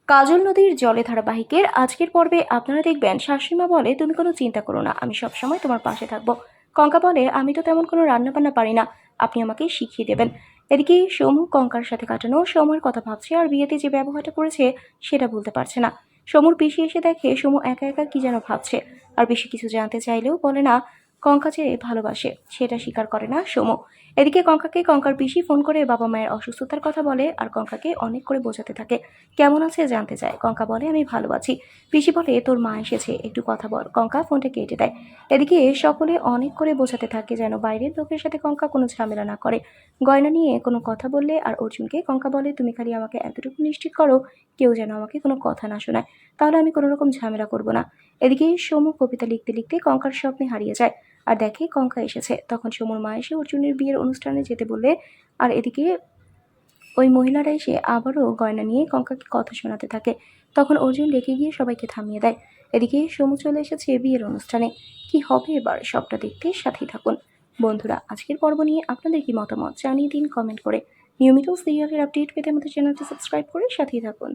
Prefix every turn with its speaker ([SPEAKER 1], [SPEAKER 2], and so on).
[SPEAKER 1] কাজল নদীর জলে ধারাবাহিকের আজকের পর্বে আপনারা দেখবেন শাশুড়িমা বলে, তুমি কোনো চিন্তা করো না, আমি সবসময় তোমার পাশে থাকবো। কঙ্কা বলে, আমি তো তেমন কোনো রান্নাবান্না পারি না, আপনি আমাকে শিখিয়ে দেবেন। এদিকে সমু কঙ্কার সাথে কাটানো সময়ের কথা ভাবছে, আর বিয়েতে যে ব্যবহারটা করেছে সেটা বলতে পারছে না। সমুর পিসি এসে দেখে সমু একা একা কি যেন ভাবছে, আর বেশি কিছু জানতে চাইলেও বলে না কঙ্কা যে ভালোবাসে সেটা স্বীকার করে না সমু। এদিকে কঙ্কাকে কঙ্কার পিসি ফোন করে বাবা মায়ের অসুস্থতার কথা বলে, আর কঙ্কাকে অনেক করে বোঝাতে থাকে। কেমন আছে জানতে চায়, কঙ্কা বলে, আমি ভালো আছি। পিসি বলে, তোর মা এসেছে, একটু কথা বল। কঙ্কা ফোনটা কেটে দেয়। এদিকে সকলে অনেক করে বোঝাতে থাকে যেন বাইরের লোকের সাথে কঙ্কা কোনো ঝামেলা না করে। গয়না নিয়ে কোনো কথা বললে আর অর্জুনকে কঙ্কা বলে, তুমি খালি আমাকে এতটুকু নিশ্চিত করো কেউ যেন আমাকে কোনো কথা না শোনায়, তাহলে আমি কোনো রকম ঝামেলা করব না। এদিকে সমু কবিতা লিখতে লিখতে কঙ্কার স্বপ্নে হারিয়ে যায়, আর দেখে কঙ্কা এসেছে। তখন সমুর মা এসে অর্জুনের বিয়ের অনুষ্ঠানে যেতে বললে, আর এদিকে ওই মহিলারা এসে আবারও গয়না নিয়ে কঙ্কাকে কথা শোনাতে থাকে। তখন অর্জুন রেগে গিয়ে সবাইকে থামিয়ে দেয়। এদিকে সমু চলে এসেছে বিয়ের অনুষ্ঠানে। কি হবে এবার সবটা দেখতে সাথেই থাকুন। বন্ধুরা, আজকের পর্ব নিয়ে আপনাদের কি মতামত জানিয়ে দিন কমেন্ট করে। নিয়মিত সিরিয়ালের আপডেট পেতে আমাদের চ্যানেলটি সাবস্ক্রাইব করে সাথেই থাকুন।